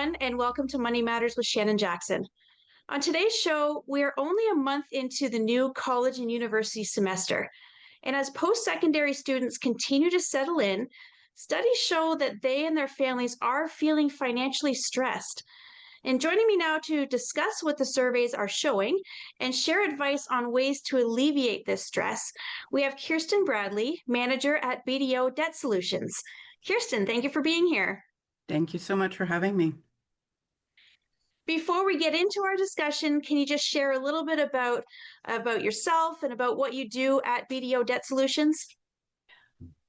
everyone, and welcome to Money Matters with Shannon Jackson. On today's show, we are only a month into the new college and university semester. And as post-secondary students continue to settle in, studies show that they and their families are feeling financially stressed. And joining me now to discuss what the surveys are showing and share advice on ways to alleviate this stress, we have Kirsten Bradley, manager at BDO Debt Solutions. Kirsten, thank you for being here. Thank you so much for having me. Before we get into our discussion, can you just share a little bit about yourself and about what you do at BDO Debt Solutions?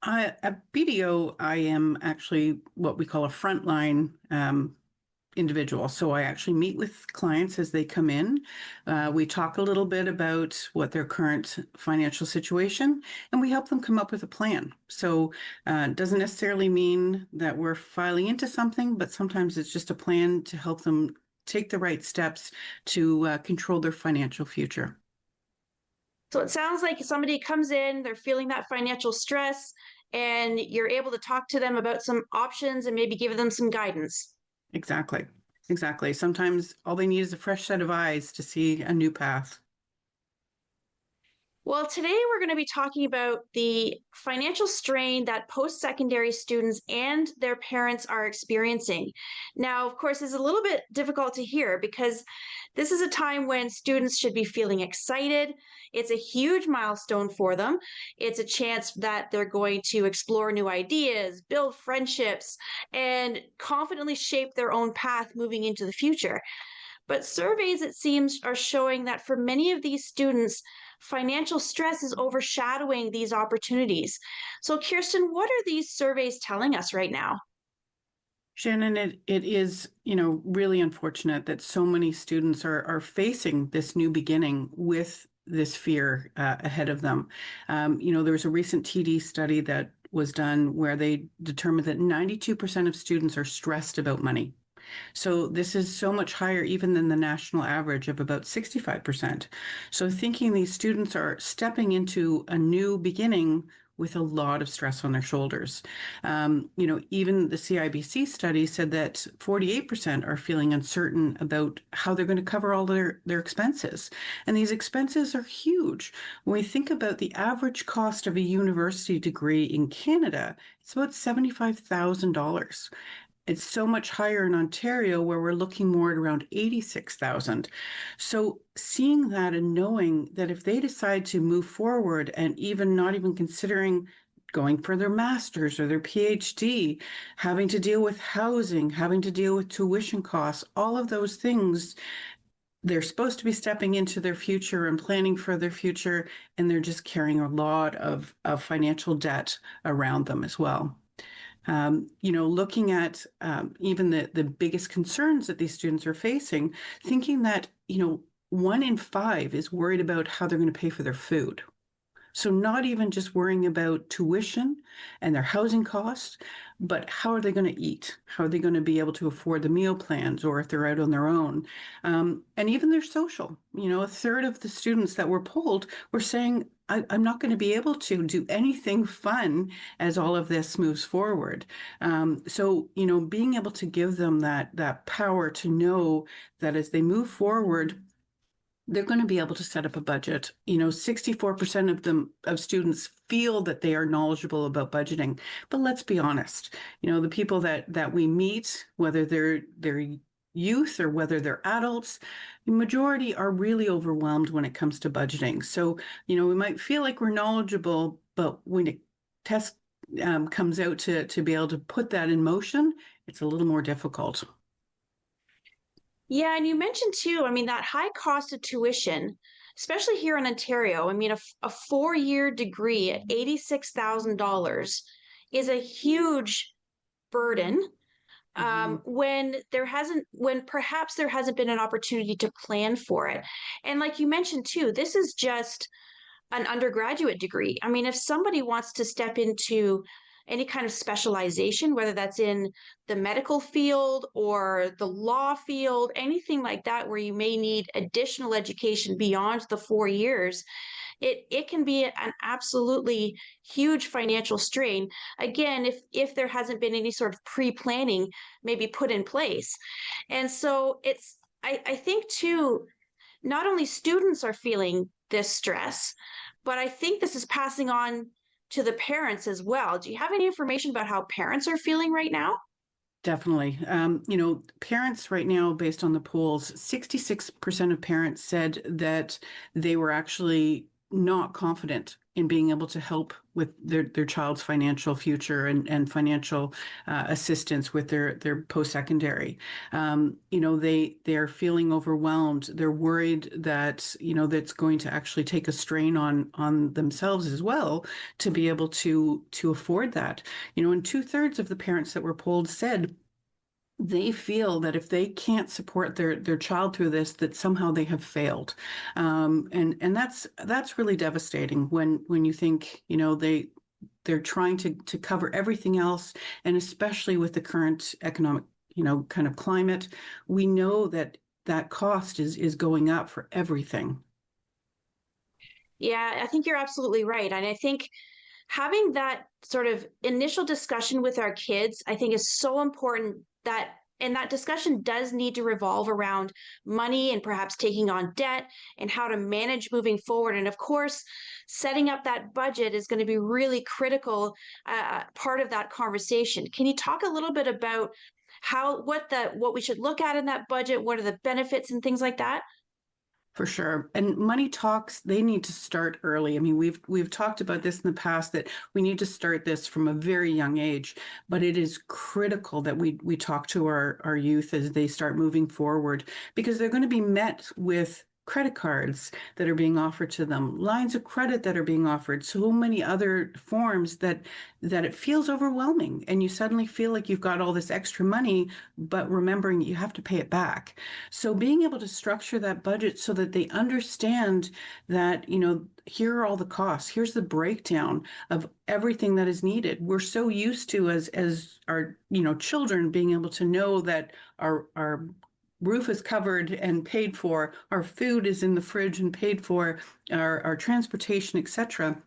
At BDO, I am actually what we call a frontline individual. So I actually meet with clients as they come in. We talk a little bit about what their current financial situation, and we help them come up with a plan. So it doesn't necessarily mean that we're filing into something, but sometimes it's just a plan to help them take the right steps to control their financial future. So it sounds like somebody comes in, they're feeling that financial stress, and you're able to talk to them about some options and maybe give them some guidance. Exactly. Sometimes all they need is a fresh set of eyes to see a new path. Well, today we're going to be talking about the financial strain that post-secondary students and their parents are experiencing. Now, of course, it's a little bit difficult to hear because this is a time when students should be feeling excited. It's a huge milestone for them. It's a chance that they're going to explore new ideas, build friendships, and confidently shape their own path moving into the future. But surveys, it seems, are showing that for many of these students, financial stress is overshadowing these opportunities. So, Kirsten, what are these surveys telling us right now? Shannon, it is, really unfortunate that so many students are facing this new beginning with this fear ahead of them. There was a recent TD study that was done where they determined that 92% of students are stressed about money. So this is so much higher even than the national average of about 65%. So thinking these students are stepping into a new beginning with a lot of stress on their shoulders. Even the CIBC study said that 48% are feeling uncertain about how they're going to cover all their expenses. And these expenses are huge. When we think about the average cost of a university degree in Canada, it's about $75,000. It's so much higher in Ontario, where we're looking more at around 86,000. So seeing that and knowing that if they decide to move forward and even not even considering going for their master's or their PhD, having to deal with housing, having to deal with tuition costs, all of those things, they're supposed to be stepping into their future and planning for their future, and they're just carrying a lot of financial debt around them as well. Looking at even the biggest concerns that these students are facing, thinking that, 1 in 5 is worried about how they're going to pay for their food. So not even just worrying about tuition and their housing costs, but how are they going to eat? How are they going to be able to afford the meal plans, or if they're out on their own? And even their social. A third of the students that were polled were saying, I'm not going to be able to do anything fun as all of this moves forward. So, being able to give them that power to know that as they move forward, they're going to be able to set up a budget. 64% of students feel that they are knowledgeable about budgeting. But let's be honest, the people that we meet, whether they're youth or whether they're adults, the majority are really overwhelmed when it comes to budgeting. So, we might feel like we're knowledgeable, but when a test comes out to be able to put that in motion, it's a little more difficult. Yeah, and you mentioned too, that high cost of tuition, especially here in Ontario. A 4-year degree at $86,000 is a huge burden. When perhaps there hasn't been an opportunity to plan for it. And like you mentioned too, this is just an undergraduate degree. If somebody wants to step into any kind of specialization, whether that's in the medical field or the law field, anything like that, where you may need additional education beyond the 4 years, it can be an absolutely huge financial strain. Again, if there hasn't been any sort of pre-planning maybe put in place. And so I think too, not only students are feeling this stress, but I think this is passing on to the parents as well. Do you have any information about how parents are feeling right now? Definitely. Parents right now, based on the polls, 66% of parents said that they were actually not confident in being able to help with their child's financial future and financial assistance with their post-secondary. They're feeling overwhelmed. They're worried that, that's going to actually take a strain on themselves as well to be able to afford that. And 2/3 of the parents that were polled said they feel that if they can't support their child through this, that somehow they have failed, and that's really devastating when you think they're trying to cover everything else, and especially with the current economic kind of climate, we know that cost is going up for everything. Yeah, I think you're absolutely right. And I think having that sort of initial discussion with our kids, I think is so important and that discussion does need to revolve around money and perhaps taking on debt and how to manage moving forward. And of course, setting up that budget is going to be really critical part of that conversation. Can you talk a little bit about what we should look at in that budget? What are the benefits and things like that? For sure. And money talks, they need to start early. I mean, we've talked about this in the past that we need to start this from a very young age, but it is critical that we talk to our youth as they start moving forward, because they're going to be met with credit cards that are being offered to them, lines of credit that are being offered, so many other forms that it feels overwhelming. And you suddenly feel like you've got all this extra money, but remembering you have to pay it back. So being able to structure that budget so that they understand that, here are all the costs, here's the breakdown of everything that is needed. We're so used to as our, children being able to know that our roof is covered and paid for, our food is in the fridge and paid for, our transportation, etc.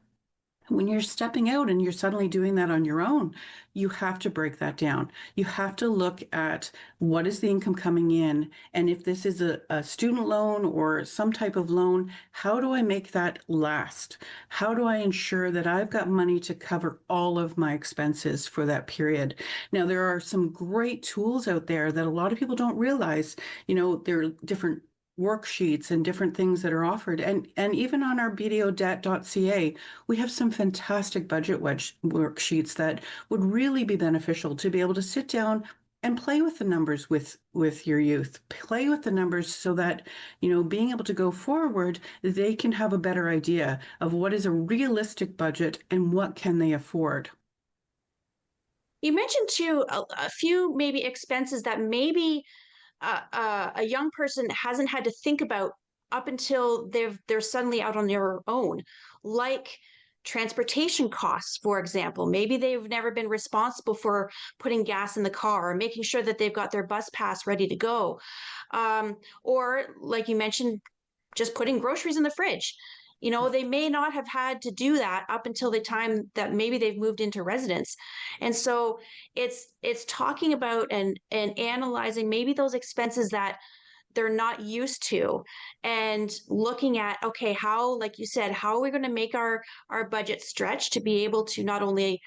When you're stepping out and you're suddenly doing that on your own, you have to break that down. You have to look at what is the income coming in. And if this is a student loan or some type of loan, how do I make that last? How do I ensure that I've got money to cover all of my expenses for that period? Now, there are some great tools out there that a lot of people don't realize. There are different worksheets and different things that are offered. And even on our BDO we have some fantastic budget wedge worksheets that would really be beneficial to be able to sit down and play with the numbers with your youth, play with the numbers so that, being able to go forward, they can have a better idea of what is a realistic budget and what can they afford. You mentioned too a few maybe expenses that maybe a young person hasn't had to think about up until they're suddenly out on their own, like transportation costs, for example. Maybe they've never been responsible for putting gas in the car or making sure that they've got their bus pass ready to go. Or, like you mentioned, just putting groceries in the fridge. They may not have had to do that up until the time that maybe they've moved into residence. And so it's talking about and analyzing maybe those expenses that they're not used to, and looking at, okay, how, like you said, how are we going to make our budget stretch to be able to not only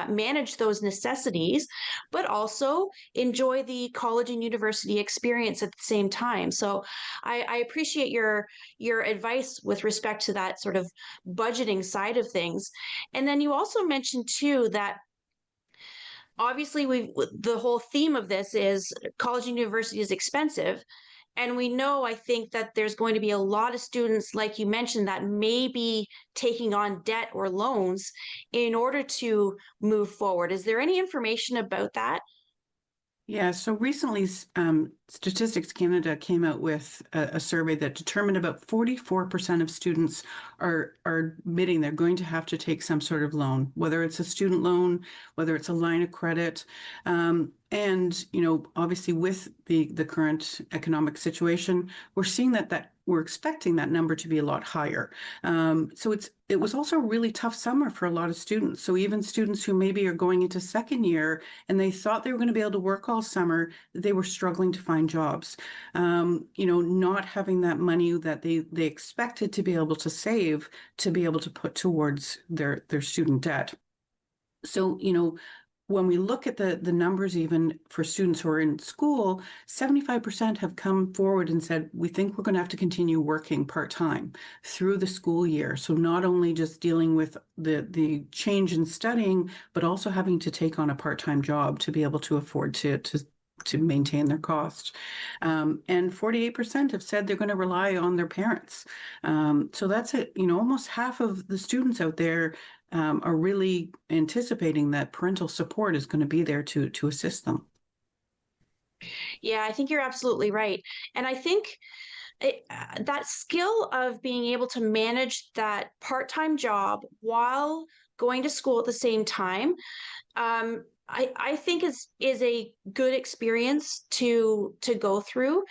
manage those necessities, but also enjoy the college and university experience at the same time. So I appreciate your advice with respect to that sort of budgeting side of things. And then you also mentioned too that obviously the whole theme of this is college and university is expensive. And we know, I think, that there's going to be a lot of students, like you mentioned, that may be taking on debt or loans in order to move forward. Is there any information about that? Yeah, so recently, Statistics Canada came out with a survey that determined about 44% of students are admitting they're going to have to take some sort of loan, whether it's a student loan, whether it's a line of credit. And, obviously with the current economic situation, we're seeing that were expecting that number to be a lot higher. So it was also a really tough summer for a lot of students. So even students who maybe are going into second year and they thought they were going to be able to work all summer, they were struggling to find jobs. Not having that money that they expected to be able to save to be able to put towards their student debt. So, when we look at the numbers, even for students who are in school, 75% have come forward and said, we think we're going to have to continue working part-time through the school year. So not only just dealing with the change in studying, but also having to take on a part-time job to be able to afford to maintain their costs. And 48% have said they're going to rely on their parents. So that's it. Almost half of the students out there are really anticipating that parental support is going to be there to assist them. Yeah, I think you're absolutely right. And I think that skill of being able to manage that part-time job while going to school at the same time, I think is a good experience to go through,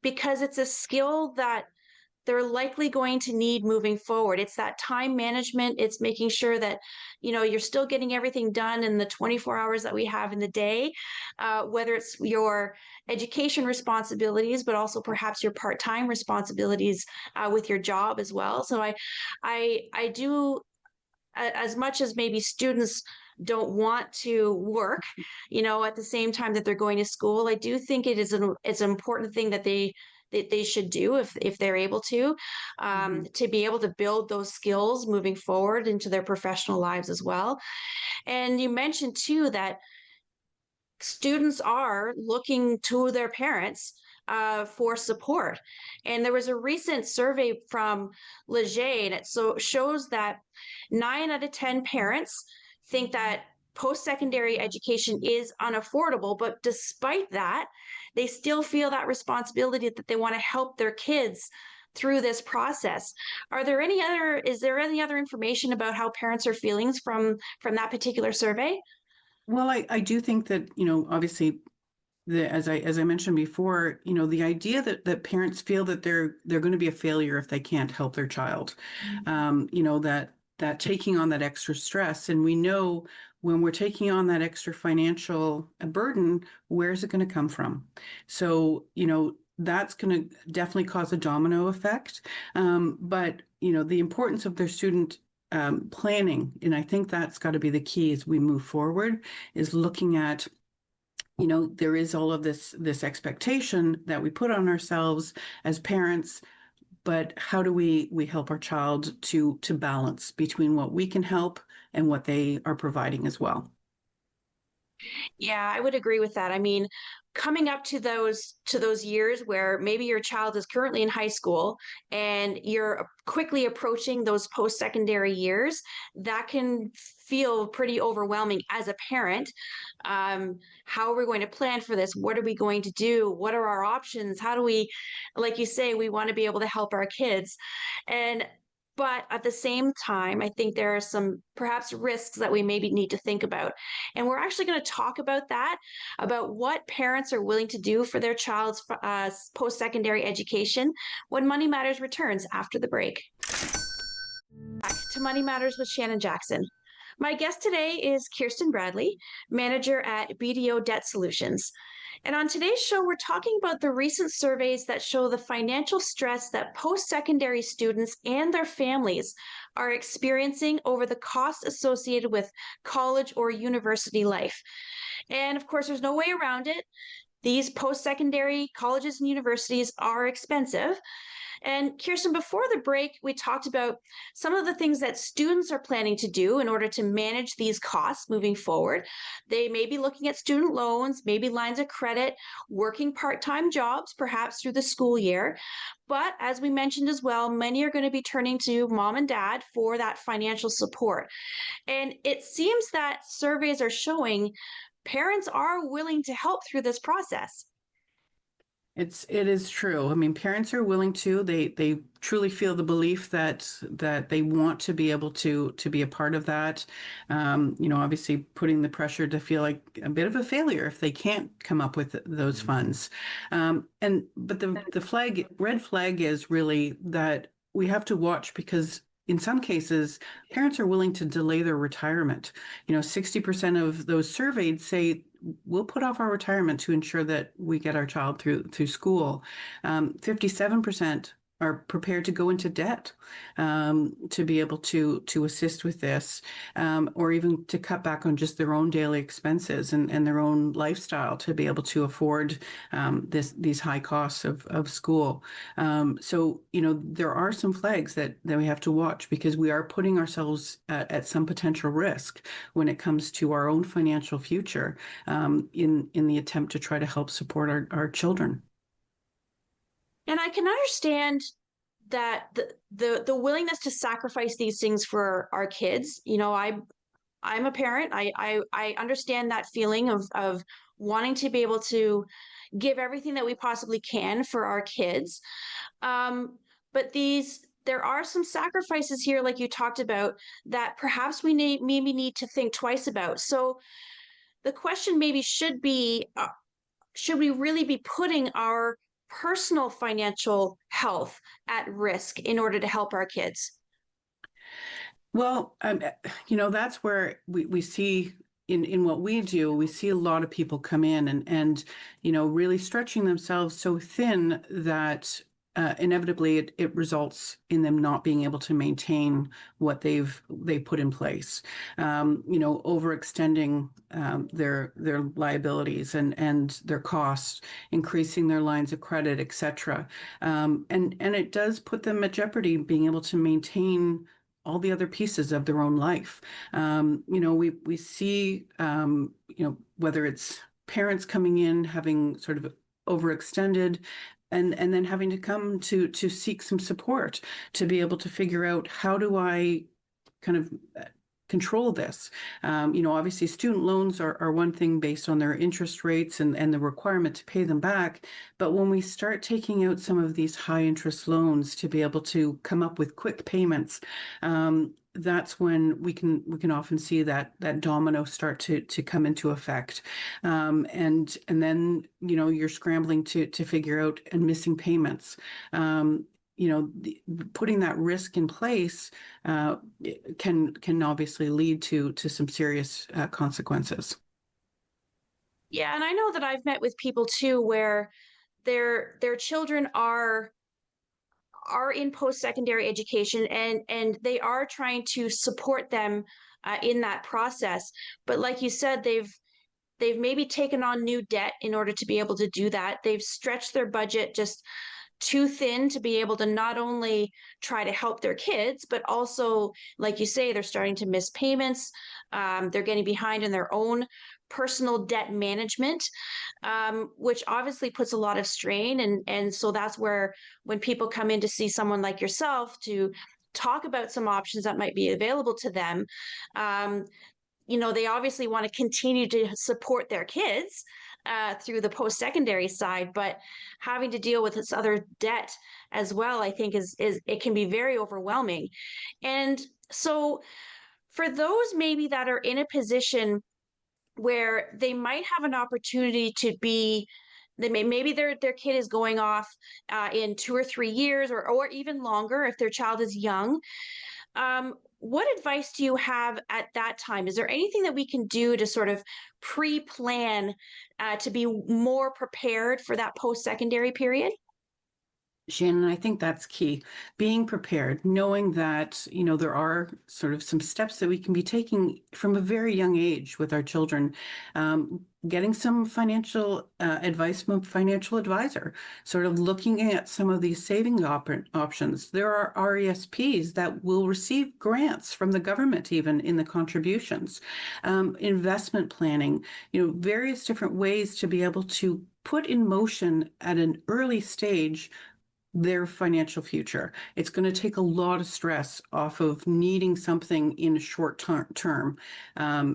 because it's a skill that they're likely going to need moving forward. It's that time management. It's making sure that, you're still getting everything done in the 24 hours that we have in the day, whether it's your education responsibilities, but also perhaps your part-time responsibilities with your job as well. So I do, as much as maybe students don't want to work, at the same time that they're going to school, I do think it's an important thing that they should do if they're able to be able to build those skills moving forward into their professional lives as well. And you mentioned too that students are looking to their parents for support. And there was a recent survey from Leger, and it shows that 9 out of 10 parents think that post-secondary education is unaffordable, but despite that, they still feel that responsibility that they want to help their kids through this process. Is there any other information about how parents are feeling from that particular survey? Well, I do think that, obviously as I mentioned before, the idea that parents feel that they're going to be a failure if they can't help their child, that taking on that extra stress, and we know when we're taking on that extra financial burden, where's it going to come from? So, that's going to definitely cause a domino effect. But, the importance of their student planning, and I think that's got to be the key as we move forward, is looking at there is all of this expectation that we put on ourselves as parents, but how do we help our child to balance between what we can help and what they are providing as well? Yeah, I would agree with that. I mean, coming up to those years where maybe your child is currently in high school and you're quickly approaching those post-secondary years, that can feel pretty overwhelming as a parent. How are we going to plan for this? What are we going to do? What are our options? How do we, like you say, we want to be able to help our kids. But at the same time, I think there are some perhaps risks that we maybe need to think about. And we're actually going to talk about that, about what parents are willing to do for their child's post-secondary education when Money Matters returns after the break. Back to Money Matters with Shannon Jackson. My guest today is Kirsten Bradley, manager at BDO Debt Solutions. And on today's show, we're talking about the recent surveys that show the financial stress that post-secondary students and their families are experiencing over the costs associated with college or university life. And of course, there's no way around it. These post-secondary colleges and universities are expensive. And Kirsten, before the break, we talked about some of the things that students are planning to do in order to manage these costs moving forward. They may be looking at student loans, maybe lines of credit, working part-time jobs, perhaps through the school year. But as we mentioned as well, many are going to be turning to mom and dad for that financial support. And it seems that surveys are showing parents are willing to help through this process. It is true. I mean, parents are willing to. They truly feel the belief that they want to be able to be a part of that. Obviously putting the pressure to feel like a bit of a failure if they can't come up with those funds. But the red flag is really that we have to watch because in some cases, parents are willing to delay their retirement. 60% of those surveyed say we'll put off our retirement to ensure that we get our child through school. 57% are prepared to go into debt to be able to assist with this, or even to cut back on just their own daily expenses and their own lifestyle to be able to afford these high costs of school. So there are some flags that we have to watch because we are putting ourselves at some potential risk when it comes to our own financial future in the attempt to try to help support our children. And I can understand that the willingness to sacrifice these things for our kids. I'm a parent. I understand that feeling of wanting to be able to give everything that we possibly can for our kids. But there are some sacrifices here, like you talked about, that perhaps we maybe need to think twice about. So the question maybe should be, should we really be putting our personal financial health at risk in order to help our kids? Well, that's where we see in what we do, we see a lot of people come in and really stretching themselves so thin that inevitably it results in them not being able to maintain what they put in place. Overextending their liabilities and their costs, increasing their lines of credit, etc. And it does put them at jeopardy being able to maintain all the other pieces of their own life. We see, whether it's parents coming in having sort of overextended and then having to come to seek some support to be able to figure out how do I kind of control this. Obviously student loans are one thing based on their interest rates and the requirement to pay them back. But when we start taking out some of these high interest loans to be able to come up with quick payments, that's when we can often see that domino start to come into effect. And then, you're scrambling to figure out and missing payments. Putting that risk in place can obviously lead to some serious consequences. Yeah, and I know that I've met with people too where their children are in post-secondary education and they are trying to support them in that process. But like you said, they've maybe taken on new debt in order to be able to do that. They've stretched their budget just too thin to be able to not only try to help their kids, but also, like you say, they're starting to miss payments. They're getting behind in their own personal debt management, which obviously puts a lot of strain. And so that's where when people come in to see someone like yourself to talk about some options that might be available to them, they obviously want to continue to support their kids through the post-secondary side, but having to deal with this other debt as well, I think is it can be very overwhelming. And so for those maybe that are in a position where they might have an opportunity to be, maybe their kid is going off in 2 or 3 years or even longer if their child is young. What advice do you have at that time? Is there anything that we can do to sort of pre-plan to be more prepared for that post-secondary period? Shannon, I think that's key. Being prepared, knowing that, there are sort of some steps that we can be taking from a very young age with our children. Getting some financial advice from a financial advisor, sort of looking at some of these saving options. There are RESPs that will receive grants from the government, even in the contributions. Investment planning, various different ways to be able to put in motion at an early stage their financial future. It's going to take a lot of stress off of needing something in a short term.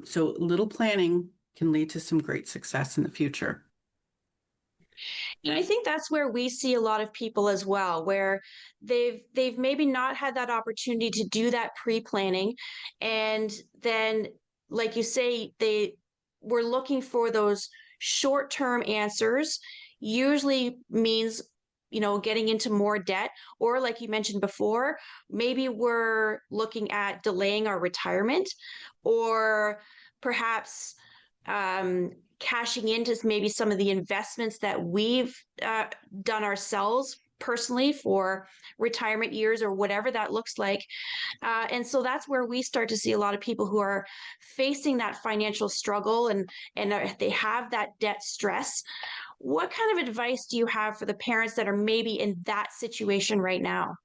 So little planning can lead to some great success in the future. And I think that's where we see a lot of people as well, where they've maybe not had that opportunity to do that pre-planning. And then, like you say, they were looking for those short-term answers, usually means, getting into more debt, or like you mentioned before, maybe we're looking at delaying our retirement, or perhaps cashing into maybe some of the investments that we've done ourselves personally for retirement years or whatever that looks like. And so that's where we start to see a lot of people who are facing that financial struggle, and they have that debt stress. What kind of advice do you have for the parents that are maybe in that situation right now?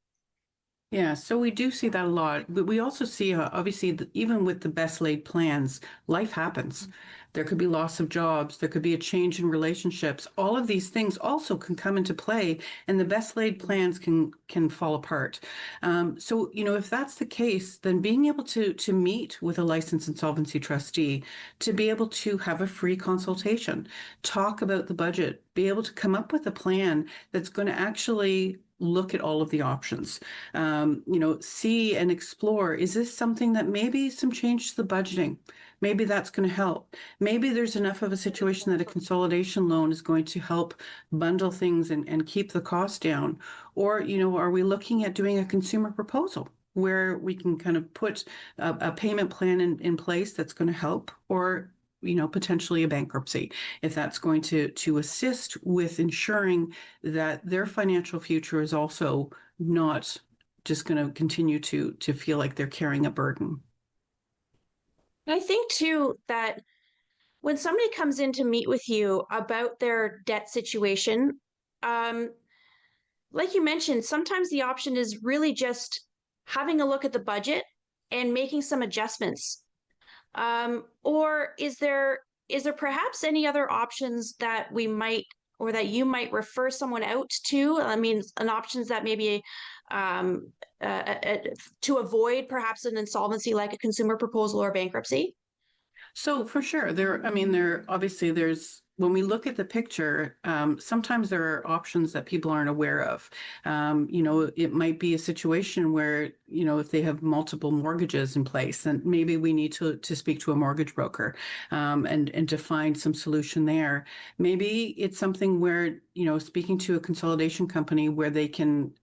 Yeah, so we do see that a lot, but we also see, obviously, even with the best laid plans, life happens. There could be loss of jobs, there could be a change in relationships. All of these things also can come into play, and the best laid plans can fall apart. So, if that's the case, then being able to meet with a licensed insolvency trustee, to be able to have a free consultation, talk about the budget, be able to come up with a plan that's going to actually look at all of the options, see and explore, is this something that maybe some change to the budgeting, maybe that's going to help. Maybe there's enough of a situation that a consolidation loan is going to help bundle things and keep the cost down. Or, are we looking at doing a consumer proposal where we can kind of put a payment plan in place that's going to help? Or potentially a bankruptcy, if that's going to assist with ensuring that their financial future is also not just going to continue to feel like they're carrying a burden. I think too that when somebody comes in to meet with you about their debt situation, um, like you mentioned, sometimes the option is really just having a look at the budget and making some adjustments. Or is there perhaps any other options that we might, or that you might refer someone out to? I mean, an options that maybe um, to avoid perhaps an insolvency like a consumer proposal or bankruptcy? So for sure, there obviously there's when we look at the picture, sometimes there are options that people aren't aware of. It might be a situation where, if they have multiple mortgages in place, then maybe we need to speak to a mortgage broker, and to find some solution there. Maybe it's something where, speaking to a consolidation company where they can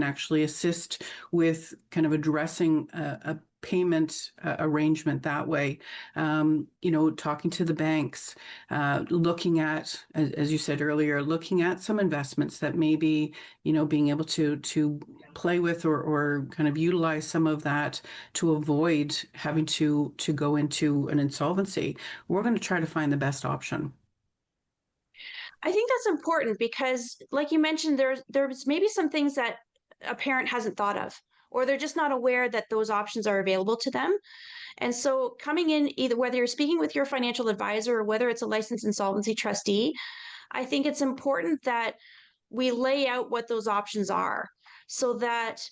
actually assist with kind of addressing a payment arrangement that way. Talking to the banks, looking at, as you said earlier, looking at some investments that maybe, being able to play with or kind of utilize some of that to avoid having to go into an insolvency. We're going to try to find the best option. I think that's important because, like you mentioned, there's maybe some things that a parent hasn't thought of, or they're just not aware that those options are available to them. And so, coming in, either whether you're speaking with your financial advisor or whether it's a licensed insolvency trustee, I think it's important that we lay out what those options are, so that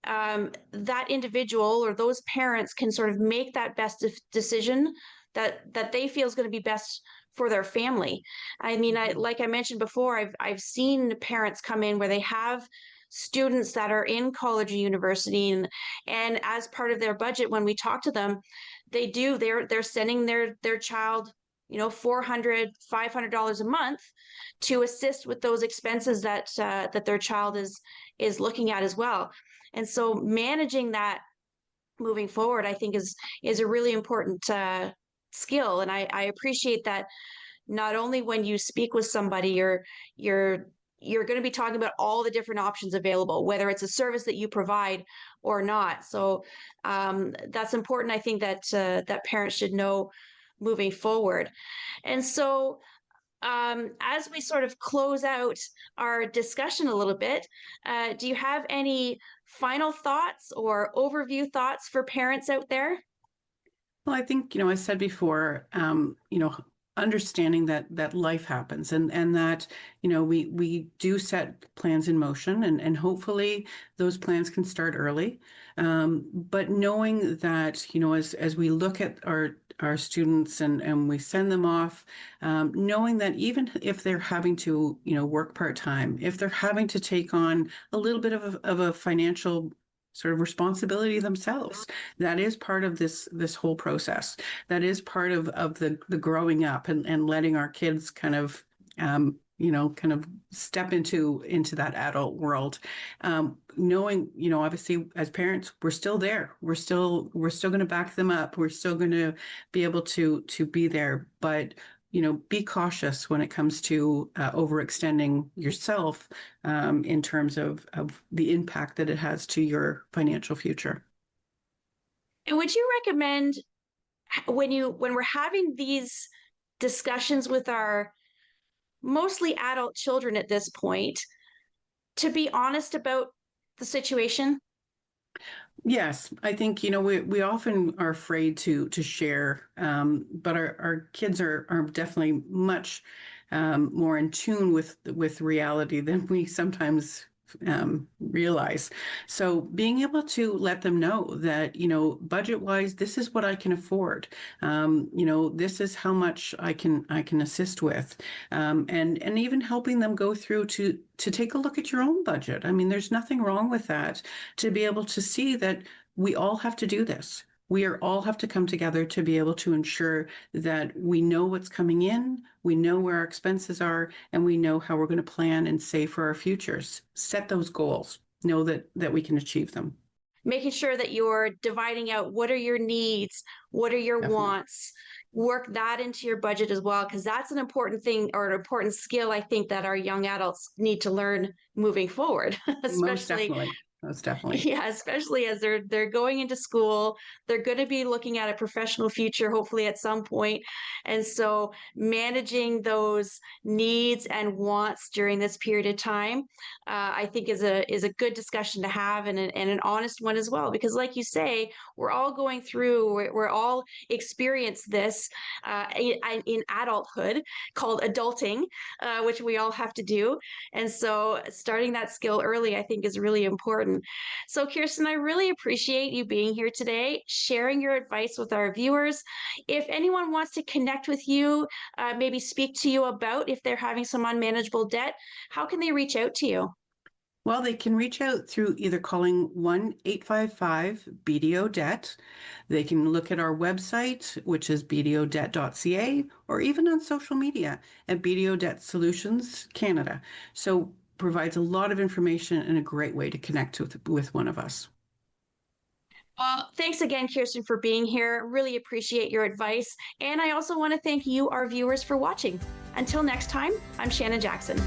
that individual or those parents can sort of make that best decision that they feel is going to be best for their family. I mean, like I mentioned before, I've seen parents come in where they have students that are in college or university, and as part of their budget, when we talk to them, they're sending their child, $400-$500 a month to assist with those expenses that their child is looking at as well. And so managing that moving forward, I think is a really important skill. And I appreciate that not only when you speak with somebody, you're you're going to be talking about all the different options available, whether it's a service that you provide or not. So that's important. I think that that parents should know moving forward. And so as we sort of close out our discussion a little bit, do you have any final thoughts or overview thoughts for parents out there? Well, I think, I said before, understanding that life happens, and that, we do set plans in motion, and hopefully those plans can start early. But knowing that, as we look at our students and we send them off, knowing that even if they're having to, work part-time, if they're having to take on a little bit of a financial sort of responsibility themselves, that is part of this whole process. That is part of the growing up and letting our kids kind of kind of step into that adult world, knowing, obviously as parents, we're still there. We're still going to back them up. We're still going to be able to be there, but be cautious when it comes to overextending yourself in terms of the impact that it has to your financial future. And would you recommend when we're having these discussions with our mostly adult children at this point, to be honest about the situation? Yes, I think, we often are afraid to share, but our kids are definitely much more in tune with reality than we sometimes realize. So being able to let them know that, budget wise, this is what I can afford. This is how much I can assist with, and even helping them go through to take a look at your own budget. I mean, there's nothing wrong with that, to be able to see that we all have to do this. All have to come together to be able to ensure that we know what's coming in, we know where our expenses are, and we know how we're going to plan and save for our futures. Set those goals. Know that we can achieve them. Making sure that you're dividing out what are your needs, what are your Definitely. wants, work that into your budget as well, because that's an important thing or an important skill I think that our young adults need to learn moving forward, Most especially definitely. Most definitely. yeah, especially as they're going into school, they're going to be looking at a professional future hopefully at some point. And so managing those needs and wants during this period of time, I think is a good discussion to have, and an honest one as well, because like you say, we're all going through, we're all experience this in adulthood, called adulting, which we all have to do. And so starting that skill early, I think, is really important. So, Kirsten, I really appreciate you being here today, sharing your advice with our viewers. If anyone wants to connect with you, maybe speak to you about if they're having some unmanageable debt, how can they reach out to you? Well, they can reach out through either calling 1-855-BDO Debt. They can look at our website, which is bdodebt.ca, or even on social media at BDO Debt Solutions Canada. So provides a lot of information and a great way to connect with one of us. Well, thanks again, Kirsten, for being here. Really appreciate your advice. And I also want to thank you, our viewers, for watching. Until next time, I'm Shannon Jackson.